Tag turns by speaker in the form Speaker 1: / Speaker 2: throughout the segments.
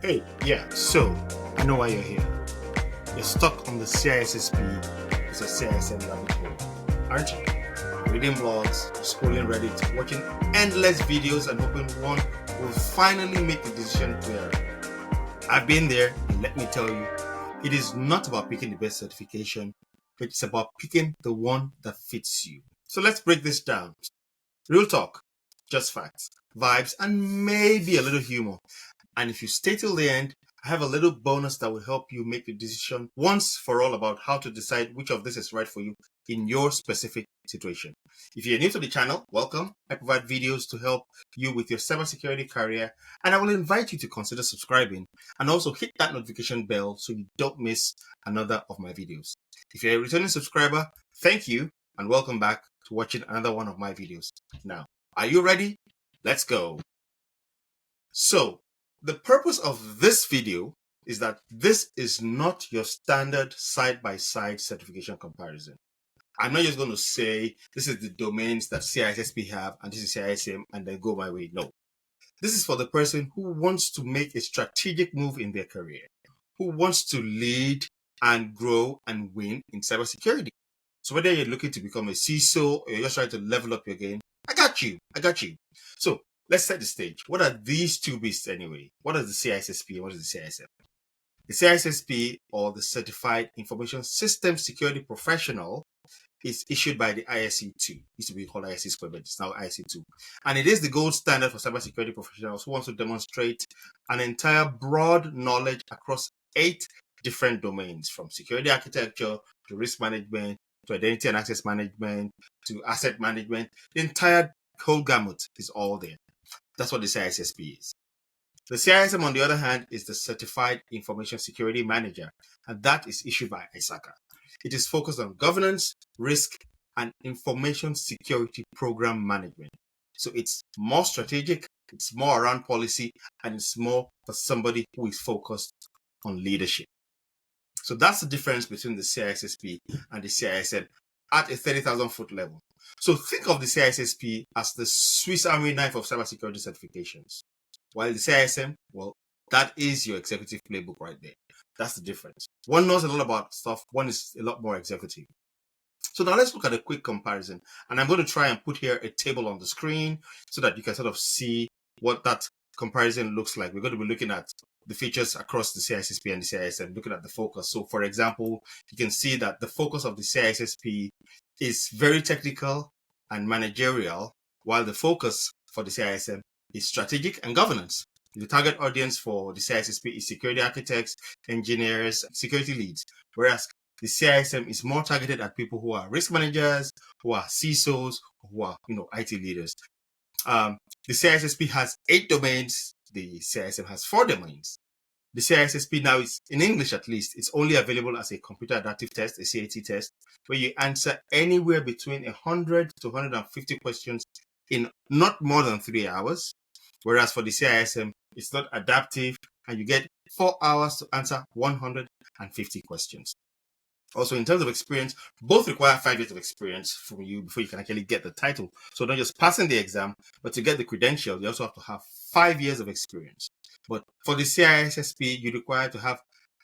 Speaker 1: Hey, yeah, so I know why you're here. You're stuck on the CISSP, it's a CISM rabbit hole, aren't you? Reading blogs, scrolling Reddit, watching endless videos, and hoping one will finally make the decision clearer. I've been there, and let me tell you, it is not about picking the best certification, but it's about picking the one that fits you. So let's break this down. Real talk, just facts, vibes, and maybe a little humor. And if you stay till the end, I have a little bonus that will help you make the decision once for all about how to decide which of this is right for you in your specific situation. If you're new to the channel, welcome. I provide videos to help you with your cybersecurity career, and I will invite you to consider subscribing and also hit that notification bell so you don't miss another of my videos. If you're a returning subscriber, thank you and welcome back to watching another one of my videos. Now, are you ready? Let's go. So, the purpose of this video is that this is not your standard side-by-side certification comparison. I'm not just going to say this is the domains that CISSP have and this is CISM and then go my way. No. This is for the person who wants to make a strategic move in their career, who wants to lead and grow and win in cybersecurity. So whether you're looking to become a CISO or you're just trying to level up your game, I got you. So let's set the stage. What are these two beasts anyway? What is the CISSP and what is the CISM? The CISSP, or the Certified Information System Security Professional, is issued by the ISC2. It used to be called ISC2, but it's now ISC2. And it is the gold standard for cybersecurity professionals who want to demonstrate an entire broad knowledge across 8 different domains, from security architecture to risk management, to identity and access management, to asset management. The entire whole gamut is all there. That's what the CISSP is. The CISM, on the other hand, is the Certified Information Security Manager, and that is issued by ISACA. It is focused on governance, risk, and information security program management. So it's more strategic, it's more around policy, and it's more for somebody who is focused on leadership. So that's the difference between the CISSP and the CISM at a 30,000-foot level. So think of the CISSP as the Swiss Army knife of cybersecurity certifications, while the CISM, well, that is your executive playbook right there. That's the difference. One knows a lot about stuff, one is a lot more executive. So now let's look at a quick comparison. And I'm going to try and put here a table on the screen so that you can sort of see what that comparison looks like. We're going to be looking at the features across the CISSP and the CISM, looking at the focus. So for example, you can see that the focus of the CISSP is very technical and managerial, while the focus for the CISM is strategic and governance. The target audience for the CISSP is security architects, engineers, security leads, whereas the CISM is more targeted at people who are risk managers, who are CISOs, who are IT leaders. The CISSP has 8 domains. The CISM has 4 domains. The CISSP now is, in English at least, it's only available as a computer adaptive test, a CAT test, where you answer anywhere between 100 to 150 questions in not more than 3 hours. Whereas for the CISM, it's not adaptive, and you get 4 hours to answer 150 questions. Also, in terms of experience, both require 5 years of experience from you before you can actually get the title. So not just passing the exam, but to get the credential, you also have to have 5 years of experience. But for the CISSP, you require to have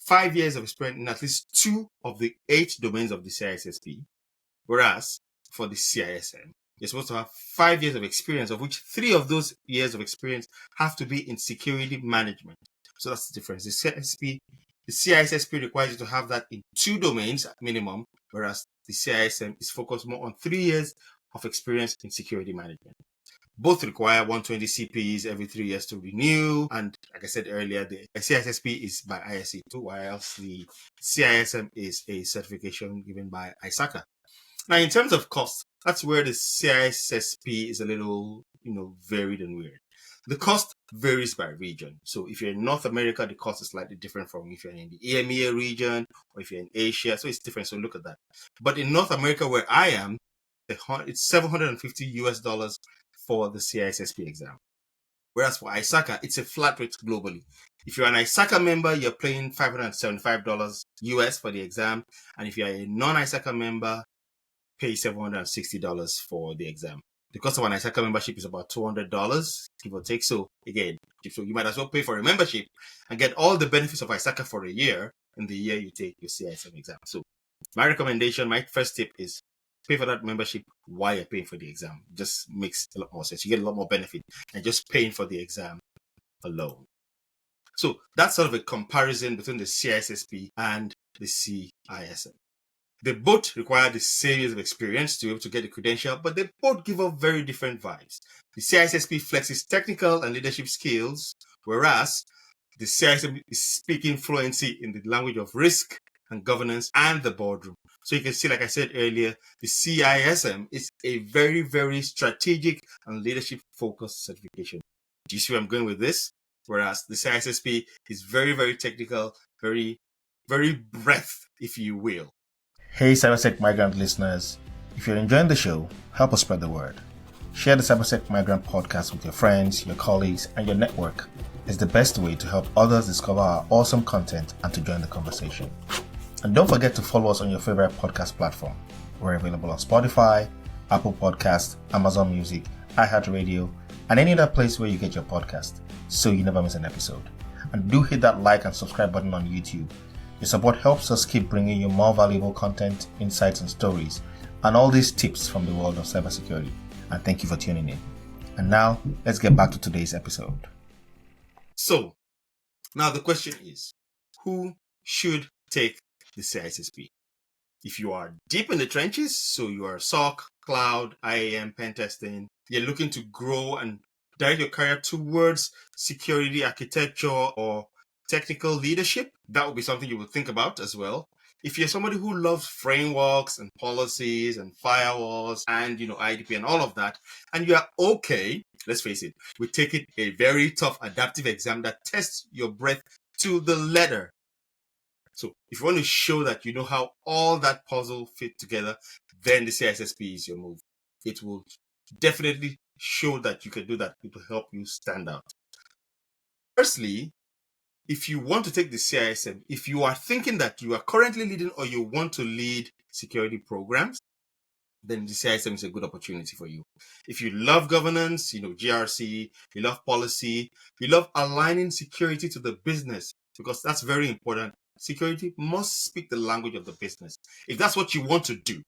Speaker 1: 5 years of experience in at least 2 of the 8 domains of the CISSP. Whereas for the CISM, you're supposed to have 5 years of experience, of which 3 of those years of experience have to be in security management. So that's the difference. The CISSP requires you to have that in 2 domains at minimum, whereas the CISM is focused more on 3 years of experience in security management. Both require 120 CPs every 3 years to renew, and like I said earlier, the CISSP is by ISC2, whilst the CISM is a certification given by ISACA. Now, in terms of cost, that's where the CISSP is a little, varied and weird. The cost varies by region. So if you're in North America, the cost is slightly different from if you're in the EMEA region or if you're in Asia. So it's different. So look at that. But in North America, where I am, it's $750 for the CISSP exam. Whereas for ISACA, it's a flat rate globally. If you're an ISACA member, you're paying $575 US for the exam. And if you're a non-ISACA member, pay $760 for the exam. The cost of an ISACA membership is about $200, give or take. So again, so you might as well pay for a membership and get all the benefits of ISACA for a year in the year you take your CISM exam. So my recommendation, my first tip is pay for that membership while you're paying for the exam. It just makes a lot more sense. You get a lot more benefit than just paying for the exam alone. So that's sort of a comparison between the CISSP and the CISM. They both require the same years of experience to be able to get the credential, but they both give off very different vibes. The CISSP flexes technical and leadership skills, whereas the CISM is speaking fluency in the language of risk and governance and the boardroom. So you can see, like I said earlier, the CISM is a very, very strategic and leadership focused certification. Do you see where I'm going with this? Whereas the CISSP is very, very technical, very, very breadth, if you will.
Speaker 2: Hey Cybersec Migrant listeners, if you're enjoying the show, help us spread the word. Share the Cybersec Migrant podcast with your friends, your colleagues, and your network. It's the best way to help others discover our awesome content and to join the conversation. And don't forget to follow us on your favorite podcast platform. We're available on Spotify, Apple Podcasts, Amazon Music, iHeartRadio, and any other place where you get your podcast, so you never miss an episode. And do hit that like and subscribe button on YouTube. Your support helps us keep bringing you more valuable content, insights, and stories, and all these tips from the world of cybersecurity. And thank you for tuning in. And now, let's get back to today's episode.
Speaker 1: So, now the question is, who should take the CISSP? If you are deep in the trenches, so you are SOC, cloud, IAM, pen testing, you're looking to grow and direct your career towards security architecture or technical leadership, that would be something you would think about as well. If you're somebody who loves frameworks and policies and firewalls and, IDP and all of that, and you're okay, let's face it, with taking a very tough adaptive exam that tests your breadth to the letter. So if you want to show that you know how all that puzzle fit together, then the CISSP is your move. It will definitely show that you can do that. It will help you stand out. Firstly, if you want to take the CISM, if you are thinking that you are currently leading or you want to lead security programs, then the CISM is a good opportunity for you. If you love governance, GRC, you love policy, you love aligning security to the business, because that's very important. Security must speak the language of the business. If that's what you want to do,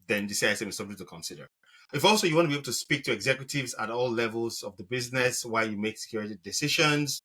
Speaker 1: then the CISM is something to consider. If also you want to be able to speak to executives at all levels of the business while you make security decisions,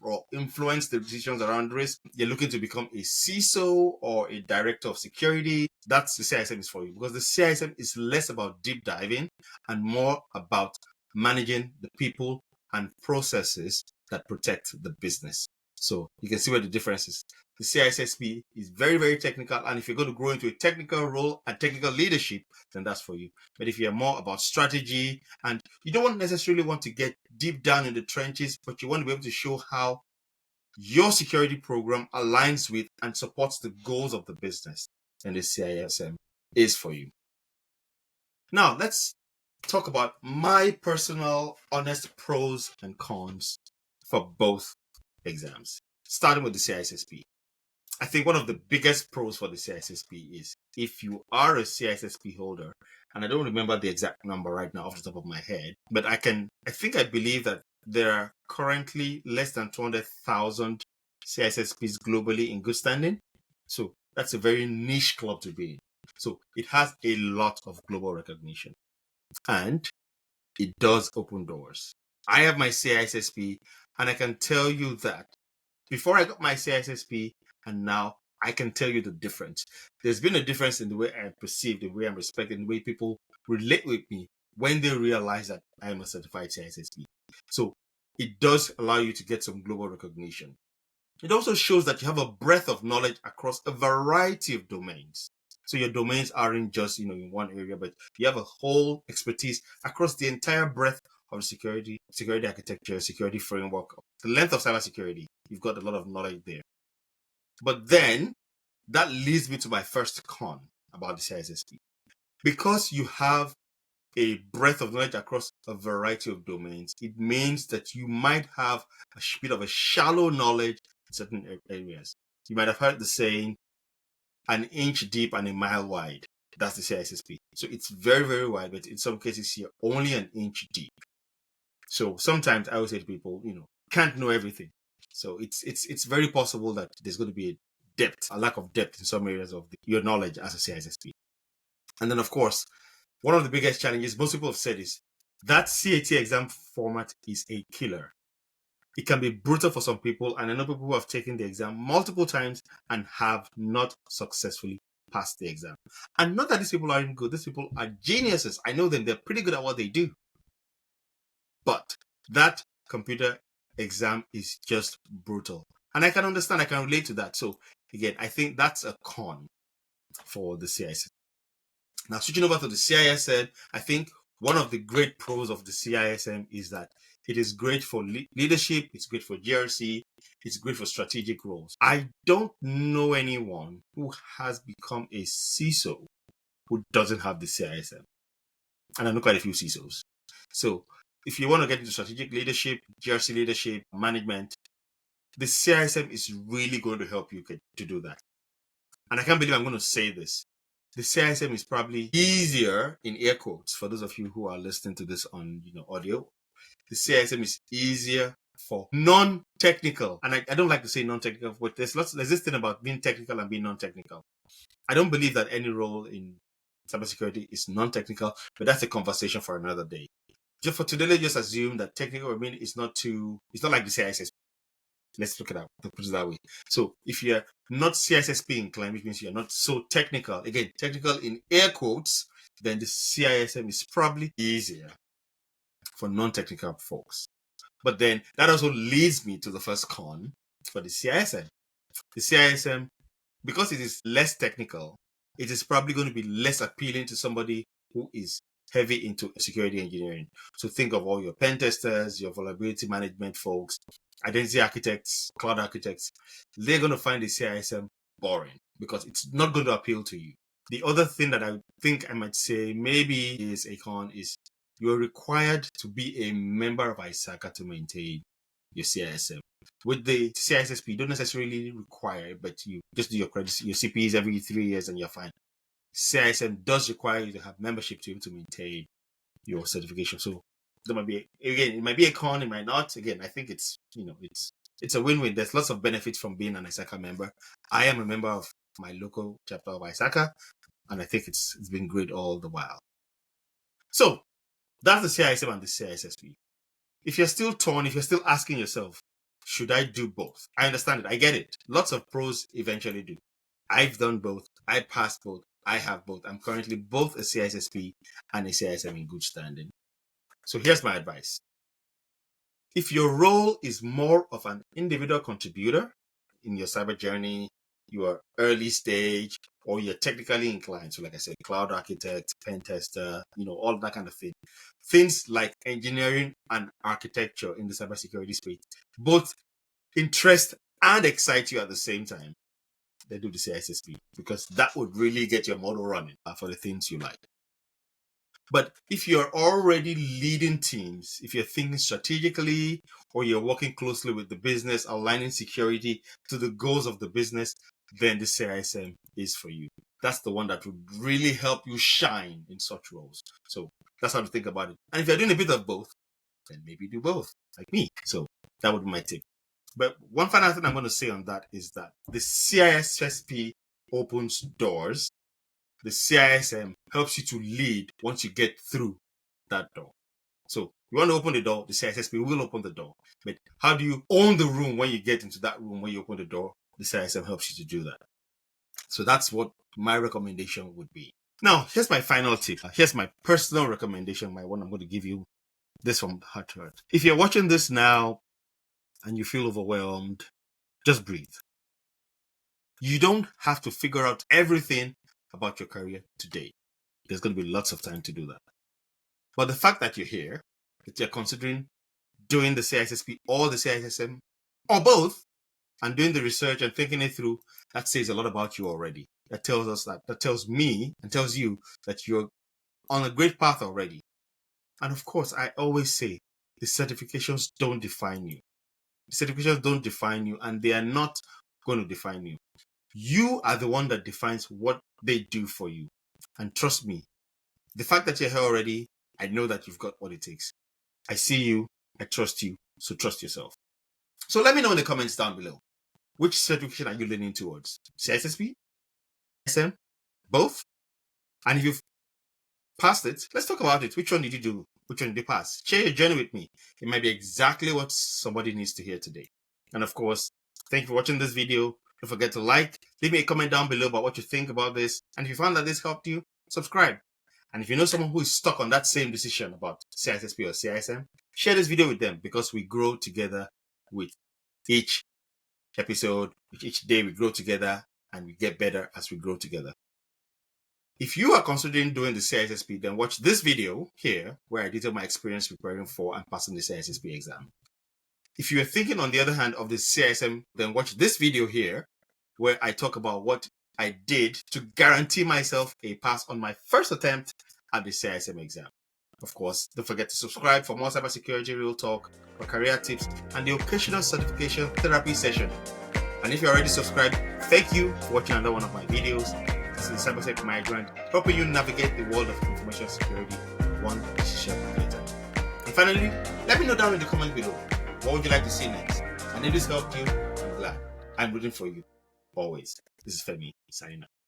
Speaker 1: or influence the decisions around risk, you're looking to become a CISO or a director of security, that's the CISM is for you, because the CISM is less about deep diving and more about managing the people and processes that protect the business. So you can see where the difference is. The CISSP is very, very technical, and if you're going to grow into a technical role and technical leadership, then that's for you. But if you're more about strategy and you don't necessarily want to get deep down in the trenches, but you want to be able to show how your security program aligns with and supports the goals of the business, then the CISM is for you. Now, let's talk about my personal honest pros and cons for both exams, starting with the CISSP. I think one of the biggest pros for the CISSP is if you are a CISSP holder, and I don't remember the exact number right now off the top of my head, but I believe that there are currently less than 200,000 CISSPs globally in good standing. So that's a very niche club to be in. So it has a lot of global recognition, and it does open doors. I have my CISSP, and I can tell you that before I got my CISSP, and now I can tell you the difference. There's been a difference in the way I perceive, the way I'm respected, the way people relate with me when they realize that I am a certified CISSP. So it does allow you to get some global recognition. It also shows that you have a breadth of knowledge across a variety of domains. So your domains aren't just, in one area, but you have a whole expertise across the entire breadth of security architecture, security framework, the length of cybersecurity. You've got a lot of knowledge there. But then that leads me to my first con about the CISSP. Because you have a breadth of knowledge across a variety of domains, it means that you might have a bit of a shallow knowledge in certain areas. You might have heard the saying, an inch deep and a mile wide. That's the CISSP. So it's very, very wide, but in some cases, you're only an inch deep. So sometimes I would say to people, can't know everything. So it's very possible that there's going to be a lack of depth in some areas of your knowledge as a CISSP. And then, of course, one of the biggest challenges most people have said is that CAT exam format is a killer. It can be brutal for some people, and I know people who have taken the exam multiple times and have not successfully passed the exam. And not that these people aren't good, these people are geniuses. I know them, they're pretty good at what they do. But that computer exam is just brutal. And I can understand, I can relate to that. So again, I think that's a con for the CISM. Now, switching over to the CISM, I think one of the great pros of the CISM is that it is great for leadership, it's great for GRC, it's great for strategic roles. I don't know anyone who has become a CISO who doesn't have the CISM. And I know quite a few CISOs. So if you want to get into strategic leadership, GRC leadership, management, the CISM is really going to help you to do that. And I can't believe I'm going to say this. The CISM is probably easier, in air quotes, for those of you who are listening to this on audio. The CISM is easier for non-technical. And I don't like to say non-technical, but there's this thing about being technical and being non-technical. I don't believe that any role in cybersecurity is non-technical, but that's a conversation for another day. Just for today, let's just assume that technical is not like the CISSP. Let's look it up, to put it that way. So if you're not CISSP inclined, which means you're not so technical, again, technical in air quotes, then the CISM is probably easier for non-technical folks. But then that also leads me to the first con for the CISM. The CISM, because it is less technical, it is probably going to be less appealing to somebody who is heavy into security engineering. So think of all your pen testers, your vulnerability management folks, identity architects, cloud architects. They're going to find the CISM boring because it's not going to appeal to you. The other thing that I think I might say maybe is a con is you're required to be a member of ISACA to maintain your CISM. With the CISSP, you don't necessarily require it, but you just do your credits, your CPs every 3 years and you're fine. CISM does require you to have membership to be able to maintain your certification. So there might be, again, it might be a con, it might not. Again, I think it's a win-win. There's lots of benefits from being an ISACA member. I am a member of my local chapter of ISACA, and I think it's been great all the while. So that's the CISM and the CISSP. If you're still torn, if you're still asking yourself, should I do both? I understand it. I get it. Lots of pros eventually do. I've done both. I passed both. I have both. I'm currently both a CISSP and a CISM in good standing. So here's my advice. If your role is more of an individual contributor in your cyber journey, your early stage, or you're technically inclined, so like I said, cloud architect, pen tester, all that kind of thing. Things like engineering and architecture in the cybersecurity space, both interest and excite you at the same time. They do the CISSP because that would really get your model running for the things you like. But if you're already leading teams, if you're thinking strategically or you're working closely with the business, aligning security to the goals of the business, then the CISM is for you. That's the one that would really help you shine in such roles. So that's how to think about it. And if you're doing a bit of both, then maybe do both, like me. So that would be my tip. But one final thing I'm going to say on that is that the CISSP opens doors. The CISM helps you to lead once you get through that door. So you want to open the door, the CISSP will open the door. But how do you own the room when you get into that room, when you open the door? The CISM helps you to do that. So that's what my recommendation would be. Now, here's my final tip. Here's my personal recommendation, my one I'm going to give you, this from heart to heart. If you're watching this now and you feel overwhelmed, just breathe. You don't have to figure out everything about your career today. There's going to be lots of time to do that. But the fact that you're here, that you're considering doing the CISSP or the CISM or both, and doing the research and thinking it through, that says a lot about you already. That tells me and tells you that you're on a great path already. And of course, I always say the certifications don't define you. The certifications don't define you, and they are not going to define you. You are the one that defines what they do for you. And trust me, the fact that you're here already, I know that you've got what it takes. I see you, I trust you, so trust yourself. So let me know in the comments down below. Which certification are you leaning towards? CISSP? CISM? Both? And if you've passed it, let's talk about it. Which one did you do? Which one did you pass? Share your journey with me. It might be exactly what somebody needs to hear today. And of course, thank you for watching this video. Don't forget to like, leave me a comment down below about what you think about this. And if you found that this helped you, subscribe. And if you know someone who is stuck on that same decision about CISSP or CISM, share this video with them, because we grow together with each episode. With each day we grow together and we get better as we grow together. If you are considering doing the CISSP, then watch this video here where I detail my experience preparing for and passing the CISSP exam. If you are thinking, on the other hand, of the CISM, then watch this video here where I talk about what I did to guarantee myself a pass on my first attempt at the CISM exam. Of course, don't forget to subscribe for more cybersecurity real talk, for career tips, and the occasional certification therapy session. And if you're already subscribed, thank you for watching another one of my videos. This is Cybersecurity Migrant, helping you navigate the world of information security one decision at a time. And finally, let me know down in the comment below, what would you like to see next? And if this helped you, I'm glad. I'm rooting for you, always. This is Femi, signing out.